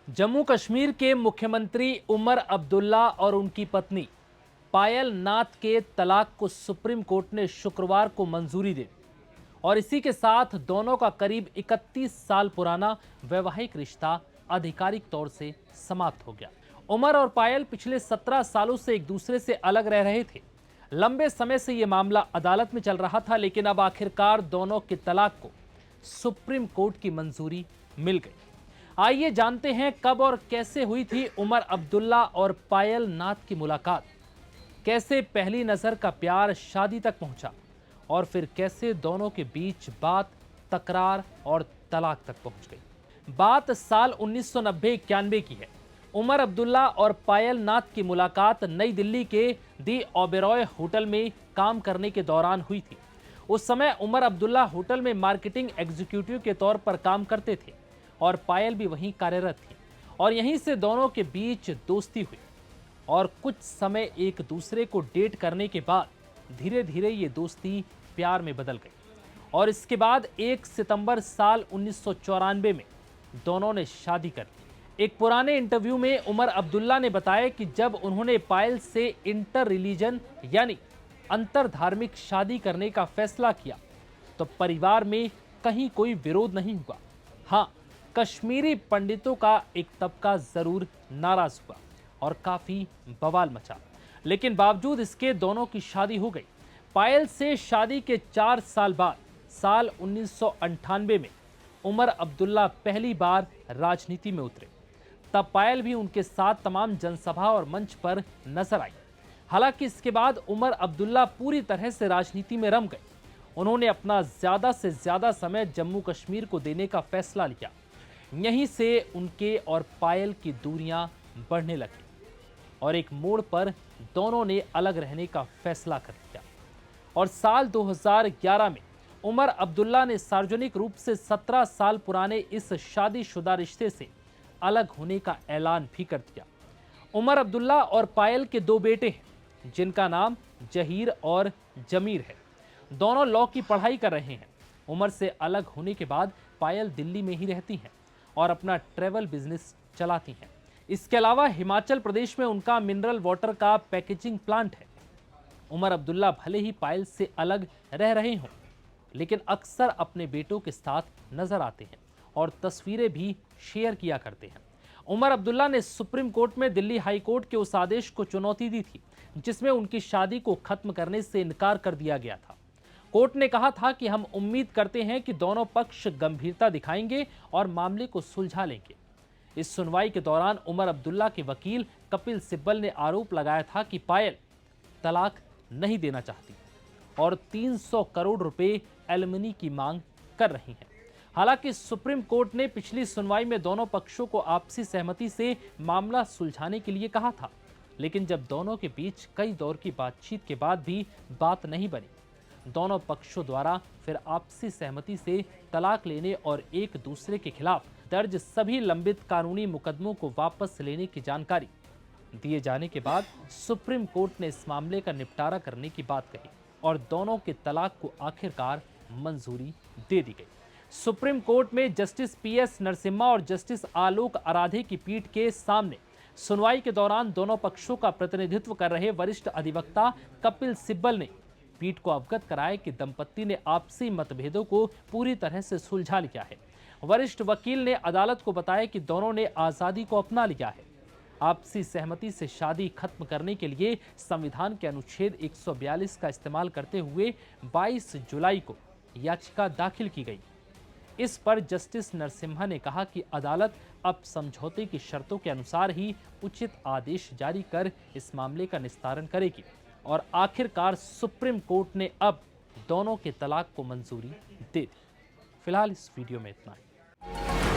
जम्मू कश्मीर के मुख्यमंत्री उमर अब्दुल्ला और उनकी पत्नी पायल नाथ के तलाक को सुप्रीम कोर्ट ने शुक्रवार को मंजूरी दे दी और इसी के साथ दोनों का करीब 31 साल पुराना वैवाहिक रिश्ता आधिकारिक तौर से समाप्त हो गया। उमर और पायल पिछले 17 सालों से एक दूसरे से अलग रह रहे थे। लंबे समय से यह मामला अदालत में चल रहा था, लेकिन अब आखिरकार दोनों के तलाक को सुप्रीम कोर्ट की मंजूरी मिल गई। आइए जानते हैं कब और कैसे हुई थी उमर अब्दुल्ला और पायल नाथ की मुलाकात, कैसे पहली नजर का प्यार शादी तक पहुंचा और फिर कैसे दोनों के बीच बात तकरार और तलाक तक पहुंच गई। बात साल 1990-91 की है। उमर अब्दुल्ला और पायल नाथ की मुलाकात नई दिल्ली के दी ओबेरॉय होटल में काम करने के दौरान हुई थी। उस समय उमर अब्दुल्ला होटल में मार्केटिंग एग्जीक्यूटिव के तौर पर काम करते थे और पायल भी वहीं कार्यरत थी और यहीं से दोनों के बीच दोस्ती हुई और कुछ समय एक दूसरे को डेट करने के बाद धीरे धीरे ये दोस्ती प्यार में बदल गई और इसके बाद 1 सितंबर साल 1994 में दोनों ने शादी कर ली। एक पुराने इंटरव्यू में उमर अब्दुल्ला ने बताया कि जब उन्होंने पायल से इंटर रिलीजन यानी अंतर धार्मिक शादी करने का फैसला किया तो परिवार में कहीं कोई विरोध नहीं हुआ। हाँ, कश्मीरी पंडितों का एक तबका जरूर नाराज हुआ और काफी बवाल मचा, लेकिन बावजूद इसके दोनों की शादी हो गई। पायल से शादी के 4 साल बाद साल 1998 में उमर अब्दुल्ला पहली बार राजनीति में उतरे। तब पायल भी उनके साथ तमाम जनसभा और मंच पर नजर आई। हालांकि इसके बाद उमर अब्दुल्ला पूरी तरह से राजनीति में रम गए। उन्होंने अपना ज्यादा से ज्यादा समय जम्मू कश्मीर को देने का फैसला लिया। यहीं से उनके और पायल की दूरियां बढ़ने लगी और एक मोड़ पर दोनों ने अलग रहने का फैसला कर लिया और साल 2011 में उमर अब्दुल्ला ने सार्वजनिक रूप से 17 साल पुराने इस शादीशुदा रिश्ते से अलग होने का ऐलान भी कर दिया। उमर अब्दुल्ला और पायल के 2 बेटे हैं जिनका नाम जहीर और जमीर है। दोनों लॉ की पढ़ाई कर रहे हैं। उमर से अलग होने के बाद पायल दिल्ली में ही रहती हैं और अपना ट्रैवल बिजनेस चलाती हैं। इसके अलावा हिमाचल प्रदेश में उनका मिनरल वाटर का पैकेजिंग प्लांट है। उमर अब्दुल्ला भले ही पायल से अलग रह रहे हों, लेकिन अक्सर अपने बेटों के साथ नजर आते हैं और तस्वीरें भी शेयर किया करते हैं। उमर अब्दुल्ला ने सुप्रीम कोर्ट में दिल्ली हाई कोर्ट के उस आदेश को चुनौती दी थी जिसमें उनकी शादी को खत्म करने से इनकार कर दिया गया था। कोर्ट ने कहा था कि हम उम्मीद करते हैं कि दोनों पक्ष गंभीरता दिखाएंगे और मामले को सुलझा लेंगे। इस सुनवाई के दौरान उमर अब्दुल्ला के वकील कपिल सिब्बल ने आरोप लगाया था कि पायल तलाक नहीं देना चाहती और 300 करोड़ रुपए एलिमनी की मांग कर रही हैं। हालांकि सुप्रीम कोर्ट ने पिछली सुनवाई में दोनों पक्षों को आपसी सहमति से मामला सुलझाने के लिए कहा था, लेकिन जब दोनों के बीच कई दौर की बातचीत के बाद भी बात नहीं बनी, दोनों पक्षों द्वारा फिर आपसी सहमति से तलाक लेने और एक दूसरे के खिलाफ दर्ज सभी लंबित कानूनी मुकदमों को वापस लेने की जानकारी दिए जाने के बाद सुप्रीम कोर्ट ने इस मामले का निपटारा करने की बात कही और दोनों के तलाक को आखिरकार मंजूरी दे दी गई। सुप्रीम कोर्ट में जस्टिस PS नरसिम्हा और जस्टिस आलोक आराधे की पीठ के सामने सुनवाई के दौरान दोनों पक्षों का प्रतिनिधित्व कर रहे वरिष्ठ अधिवक्ता कपिल सिब्बल ने पीठ को अवगत कराया कि दंपत्ति ने आपसी मतभेदों को पूरी तरह से सुलझा लिया है। वरिष्ठ वकील ने अदालत को बताया कि दोनों ने आजादी को अपना लिया है। आपसी सहमति से शादी खत्म करने के लिए संविधान के अनुच्छेद 142 का इस्तेमाल करते हुए 22 जुलाई को याचिका दाखिल की गई। इस पर जस्टिस नरसिम्हा ने कहा कि अदालत अब समझौते की शर्तों के अनुसार ही उचित आदेश जारी कर इस मामले का निस्तारण करेगी और आखिरकार सुप्रीम कोर्ट ने अब दोनों के तलाक को मंजूरी दे दी। फिलहाल इस वीडियो में इतना ही।